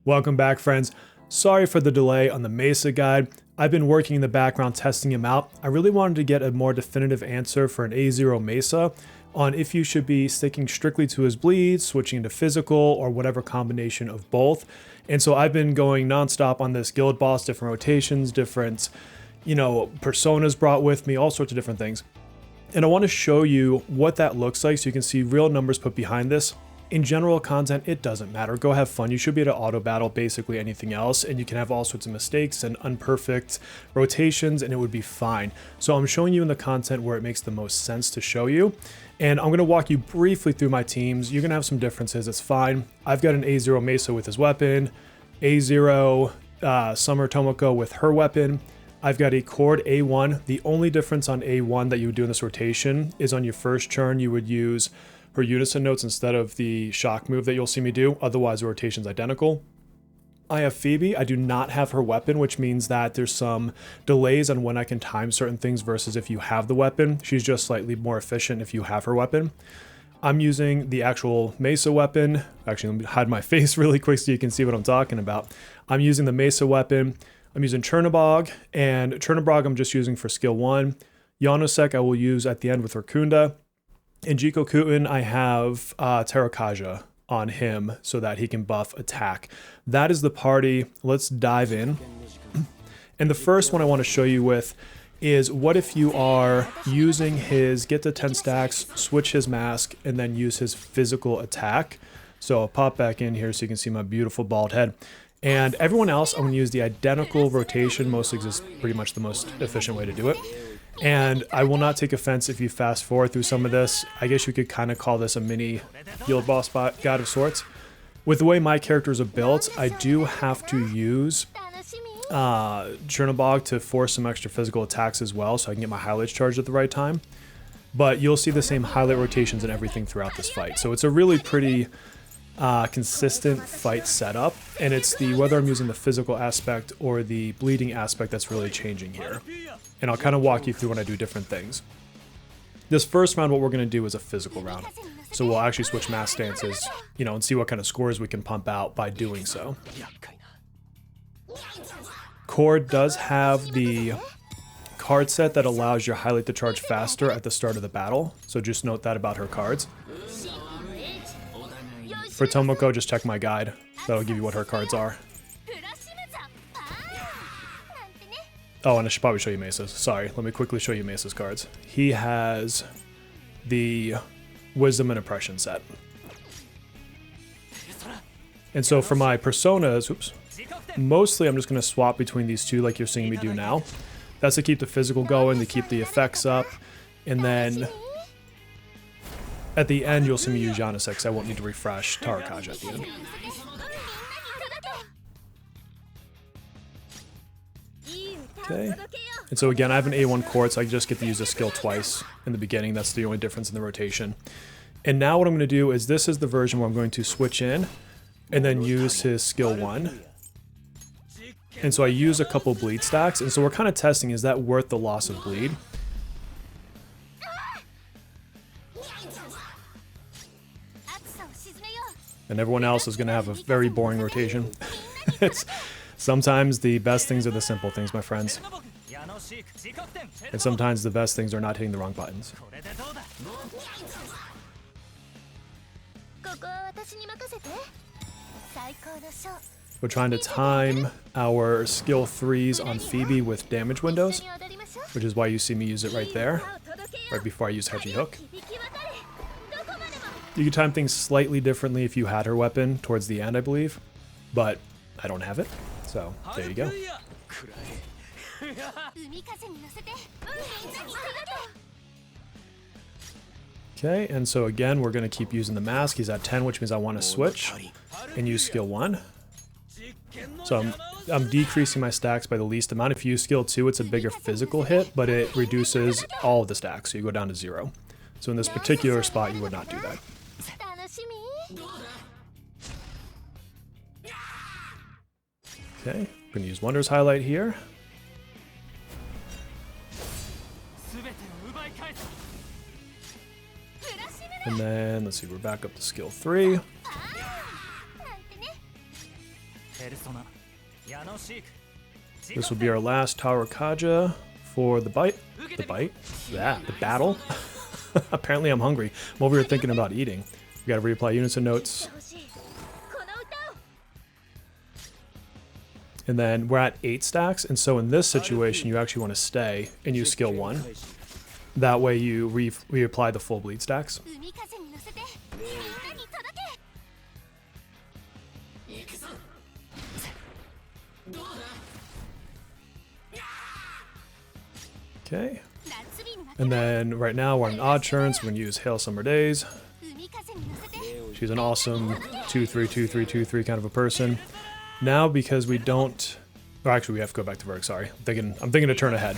Welcome back, friends. Sorry for the delay on the Messa guide. I've been working in the background testing him out. I really wanted to get a more definitive answer for an A0 Messa on if you should be sticking strictly to his bleeds, switching to physical, or whatever combination of both. And so I've been going nonstop on this guild boss, different rotations, different, personas brought with me, all sorts of different things. And I want to show you what that looks like so you can see real numbers put behind this. In general content, it doesn't matter. Go have fun. You should be able to auto battle basically anything else, and you can have all sorts of mistakes and unperfect rotations, and it would be fine. So I'm showing you in the content where it makes the most sense to show you. And I'm going to walk you briefly through my teams. You're going to have some differences. It's fine. I've got an A0 Messa with his weapon, A0 Summer Tomoko with her weapon. I've got a Cord A1. The only difference on A1 that you would do in this rotation is on your first turn, you would use her unison notes instead of the shock move that you'll see me do. Otherwise, the rotation's identical. I have Phoebe. I do not have her weapon, which means that there's some delays on when I can time certain things versus if you have the weapon. She's just slightly more efficient if you have her weapon. I'm using the actual Messa weapon. Actually, let me hide my face really quick so you can see what I'm talking about. I'm using the Messa weapon. I'm using Chernobog, and Chernobog I'm just using for skill 1. Yanosek I will use at the end with Rakunda. In Jikokuten, I have Terakaja on him so that he can buff attack. That is the party. Let's dive in. And the first one I want to show you with is what if you are using his get to 10 stacks, switch his mask, and then use his physical attack. So I'll pop back in here so you can see my beautiful bald head. And everyone else, I'm going to use the identical rotation. Mostly is pretty much the most efficient way to do it. And I will not take offense if you fast forward through some of this. I guess you could kind of call this a mini guild boss guide of sorts. With the way my characters are built, I do have to use Chernobog to force some extra physical attacks as well, so I can get my highlights charged at the right time. But you'll see the same highlight rotations and everything throughout this fight. So it's a really pretty consistent fight setup, and it's the whether I'm using the physical aspect or the bleeding aspect that's really changing here. And I'll kind of walk you through when I do different things. This first round, what we're going to do is a physical round. So we'll actually switch mask stances, and see what kind of scores we can pump out by doing so. Cord does have the card set that allows your highlight to charge faster at the start of the battle. So just note that about her cards. For Tomoko, just check my guide. That'll give you what her cards are. Oh, and I should probably show you Messa's. Sorry, let me quickly show you Messa's cards. He has the Wisdom and Oppression set. And so for my personas, mostly I'm just going to swap between these two like you're seeing me do now. That's to keep the physical going, to keep the effects up, and then at the end you'll see me use Yanosek because I won't need to refresh Terakaja at the end. Okay, and so again, I have an A1 Cord, so I just get to use this skill twice in the beginning. That's the only difference in the rotation. And now what I'm going to do is this is the version where I'm going to switch in and then use his skill 1. And so I use a couple bleed stacks, and so we're kind of testing, is that worth the loss of bleed? And everyone else is going to have a very boring rotation. Sometimes the best things are the simple things, my friends. And sometimes the best things are not hitting the wrong buttons. We're trying to time our skill 3s on Phoebe with damage windows, which is why you see me use it right there, right before I use Hechi Hook. You can time things slightly differently if you had her weapon towards the end, I believe, but I don't have it, so there you go. Okay, and so again, we're going to keep using the mask. He's at 10, which means I want to switch and use skill 1. So I'm decreasing my stacks by the least amount. If you use skill 2, it's a bigger physical hit, but it reduces all of the stacks, so you go down to 0. So in this particular spot, you would not do that. Okay, I'm going to use Wonder's highlight here. And then, let's see, we're back up to skill 3. This will be our last Tower Kaja for the bite. The bite? Yeah, the battle. Apparently I'm hungry. I'm over here thinking about eating. We gotta reapply units and notes. And then we're at 8 stacks, and so in this situation you actually want to stay and use skill 1. That way you reapply the full bleed stacks. Okay. And then right now we're on odd turns, so we're going to use Hail Summer Days. She's an awesome 2-3, 2-3, 2-3 kind of a person. Now because we don't... Oh, actually we have to go back to work, sorry. I'm thinking a turn ahead.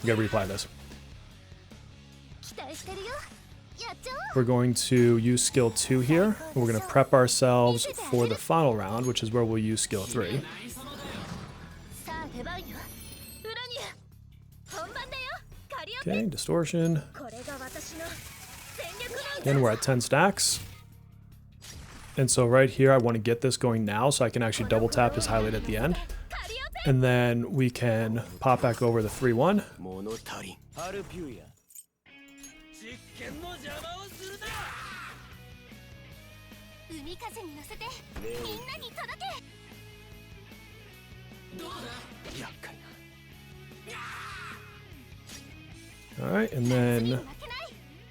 We gotta reapply this. We're going to use skill 2 here. And we're going to prep ourselves for the final round, which is where we'll use skill 3. Okay, distortion. Again, we're at 10 stacks. And so right here, I want to get this going now so I can actually double tap his highlight at the end. And then we can pop back over the 3-1. Alright, and then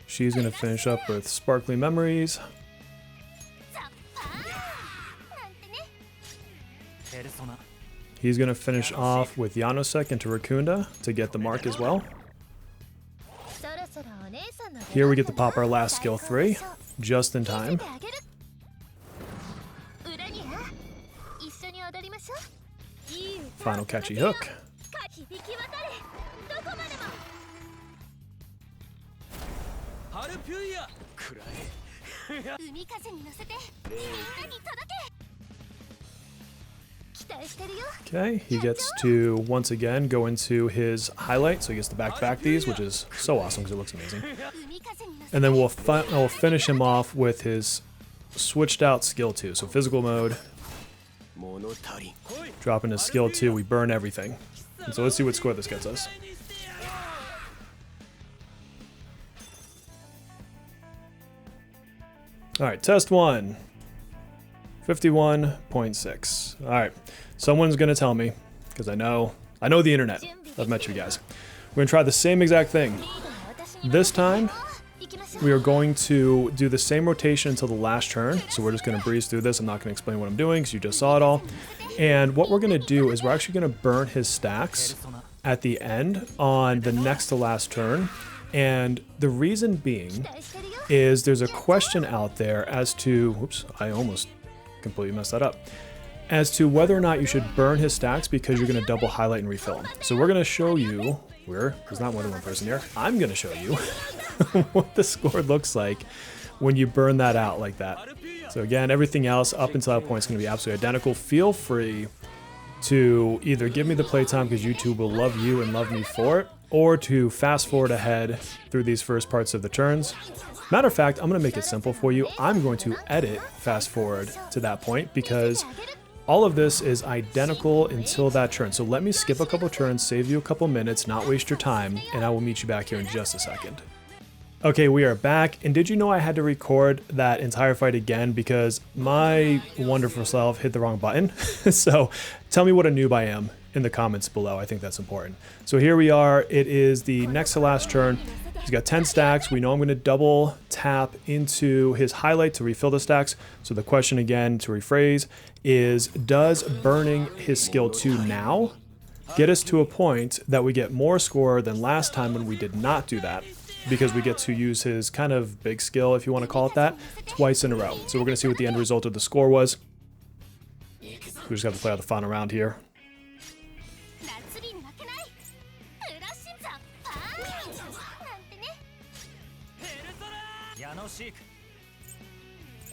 she's going to finish up with Sparkly Memories. He's going to finish off with Yanosek into Rakunda to get the mark as well. Here we get to pop our last skill 3, just in time. Final catchy hook. Okay, he gets to once again go into his highlight, so he gets to back these, which is so awesome because it looks amazing. And then we'll finish him off with his switched out skill 2, so physical mode. Dropping his skill 2, we burn everything. And so let's see what score this gets us. Alright, test 1. 51.6. Alright, someone's gonna tell me, because I know the internet. I've met you guys. We're gonna try the same exact thing. This time, we are going to do the same rotation until the last turn. So we're just gonna breeze through this. I'm not gonna explain what I'm doing, because you just saw it all. And what we're gonna do is we're actually gonna burn his stacks at the end on the next to last turn. And the reason being is there's a question out there as to, whoops, I almost completely messed that up, as to whether or not you should burn his stacks because you're going to double highlight and refill them. So we're going to show you, there's not more than one person here, I'm going to show you what the score looks like when you burn that out like that. So again, everything else up until that point is going to be absolutely identical. Feel free to either give me the playtime because YouTube will love you and love me for it, or to fast forward ahead through these first parts of the turns. Matter of fact, I'm going to make it simple for you. I'm going to edit fast forward to that point because all of this is identical until that turn. So let me skip a couple turns, save you a couple minutes, not waste your time, and I will meet you back here in just a second. Okay, we are back, and did you know I had to record that entire fight again because my wonderful self hit the wrong button? So tell me what a noob I am in the comments below. I think that's important. So here we are. It is the next to last turn. He's got 10 stacks. We know I'm going to double tap into his highlight to refill the stacks. So the question again, to rephrase, is does burning his skill 2 now get us to a point that we get more score than last time when we did not do that? Because we get to use his kind of big skill, if you want to call it that, twice in a row. So we're going to see what the end result of the score was. We just have to play out the final round here.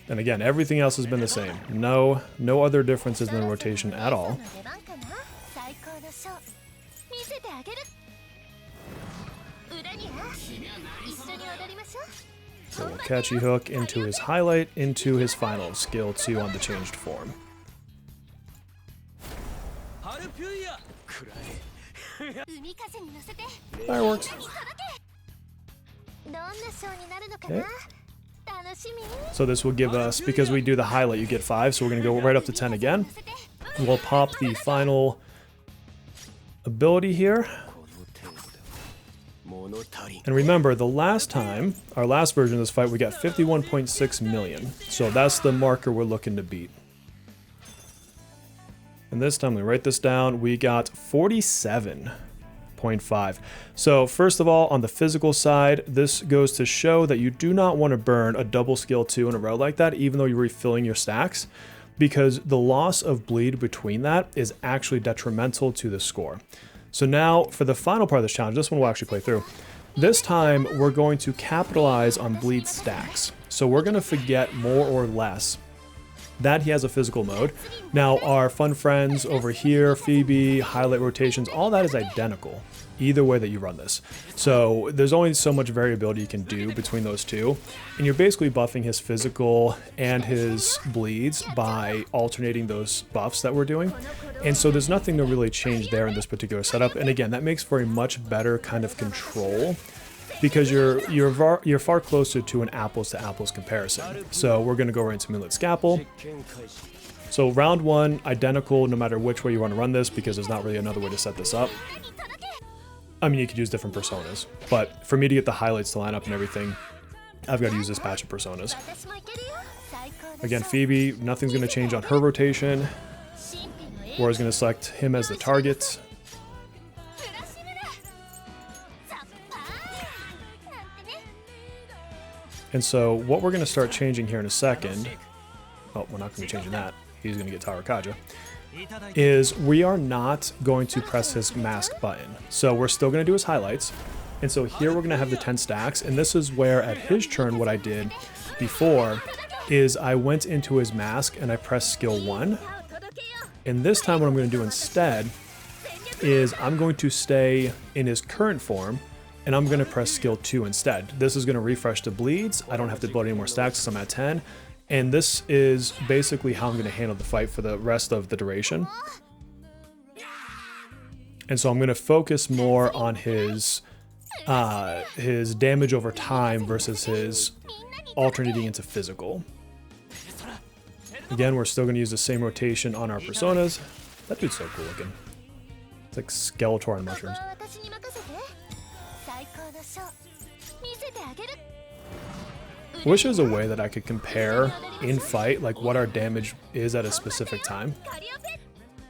And again, everything else has been the same. No other differences in the rotation at all. So we'll catchy hook into his highlight, into his final skill 2 on the changed form. Fireworks. Okay. So this will give us, because we do the highlight, you get 5, so we're going to go right up to 10 again. We'll pop the final ability here. And remember, the last time, our last version of this fight, we got 51.6 million. So that's the marker we're looking to beat. And this time, we write this down, we got 47.5. So first of all, on the physical side, this goes to show that you do not want to burn a double skill 2 in a row like that, even though you're refilling your stacks, because the loss of bleed between that is actually detrimental to the score. So now, for the final part of this challenge, this one we'll actually play through. This time, we're going to capitalize on bleed stacks. So we're going to forget more or less that he has a physical mode. Now, our fun friends over here, Phoebe, highlight rotations, all that is identical, either way that you run this. So there's only so much variability you can do between those two. And you're basically buffing his physical and his bleeds by alternating those buffs that we're doing. And so there's nothing to really change there in this particular setup. And again, that makes for a much better kind of control, because you're far closer to an apples to apples comparison. So we're going to go right into Moonlit Scalpel. So round 1, identical no matter which way you want to run this, because there's not really another way to set this up. I mean, you could use different personas, but for me to get the highlights to line up and everything, I've got to use this patch of personas. Again, Phoebe, nothing's going to change on her rotation. Laura's going to select him as the target. And so what we're going to start changing here in a second, oh, we're not going to be changing that, he's going to get Tarakaja, is we are not going to press his mask button. So we're still going to do his highlights. And so here we're going to have the 10 stacks. And this is where at his turn, what I did before is I went into his mask and I pressed skill 1. And this time what I'm going to do instead is I'm going to stay in his current form, and I'm going to press skill 2 instead. This is going to refresh the bleeds. I don't have to build any more stacks because I'm at 10. And this is basically how I'm going to handle the fight for the rest of the duration. And so I'm going to focus more on his damage over time versus his alternating into physical. Again, we're still going to use the same rotation on our personas. That dude's so cool looking. It's like Skeletor on mushrooms. I wish there was a way that I could compare in fight, like what our damage is at a specific time.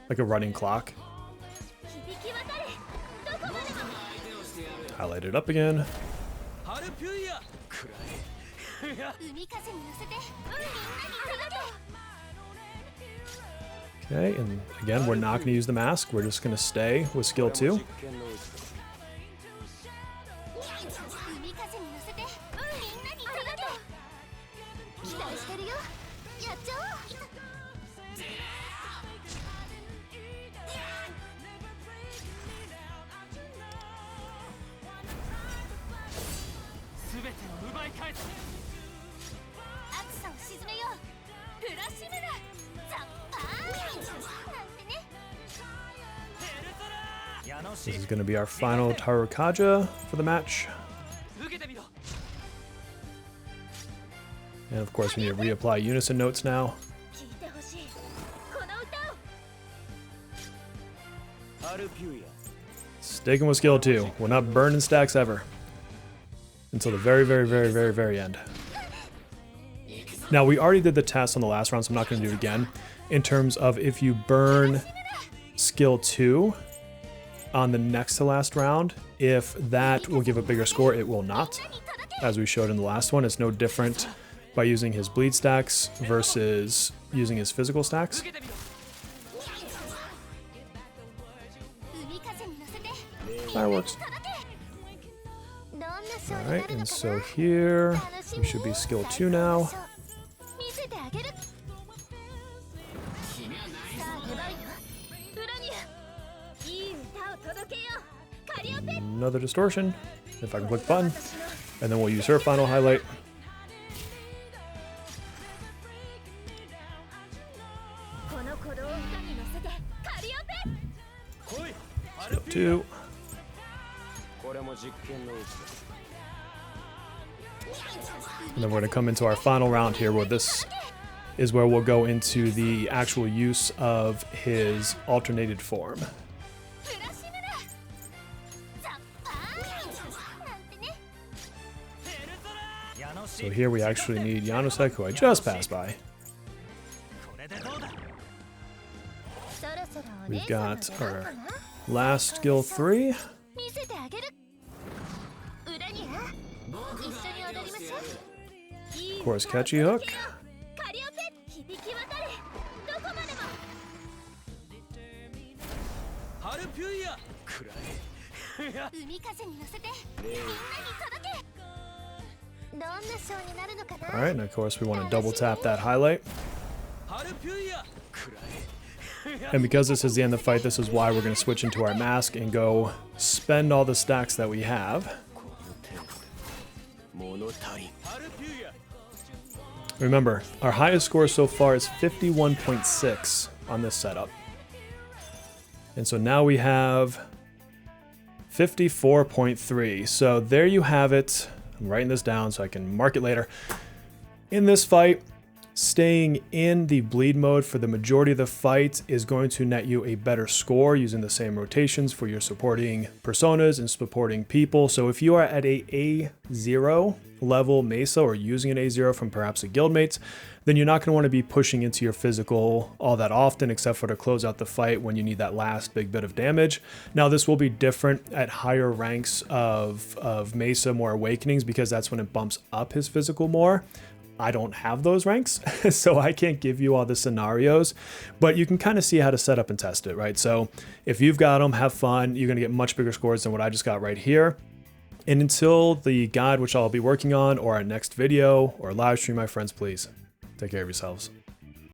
Like a running clock. Highlight it up again. Okay, and again, we're not going to use the mask. We're just going to stay with skill 2. This is going to be our final Tarakaja for the match. And of course we need to reapply unison notes now. Sticking with skill 2. We're not burning stacks ever. Until the very end. Now we already did the test on the last round, so I'm not going to do it again. In terms of if you burn skill 2 on the next to last round, if that will give a bigger score, it will not. As we showed in the last one, it's no different by using his bleed stacks versus using his physical stacks. Fireworks. Alright, and so here we should be skill 2 now. Another distortion, if I can click the button, and then we'll use her final highlight. 2. And then we're going to come into our final round here, where this is where we'll go into the actual use of his alternated form. So here we actually need Yanosek, who I just passed by. We've got our last skill 3. Of course, catchy hook. Alright, and of course we want to double tap that highlight. And because this is the end of the fight, this is why we're going to switch into our mask and go spend all the stacks that we have. Remember, our highest score so far is 51.6 on this setup. And so now we have 54.3. So there you have it. I'm writing this down so I can mark it later. In this fight, staying in the bleed mode for the majority of the fight is going to net you a better score using the same rotations for your supporting personas and supporting people. So if you are at a A0 level Mesa or using an A0 from perhaps a guildmate, then you're not going to want to be pushing into your physical all that often, except for to close out the fight when you need that last big bit of damage. Now this will be different at higher ranks of Mesa, more awakenings, because that's when it bumps up his physical more. I don't have those ranks, so I can't give you all the scenarios, but you can kind of see how to set up and test it, right? So if you've got them, have fun. You're going to get much bigger scores than what I just got right here. And until the guide, which I'll be working on, or our next video or live stream, my friends, please take care of yourselves.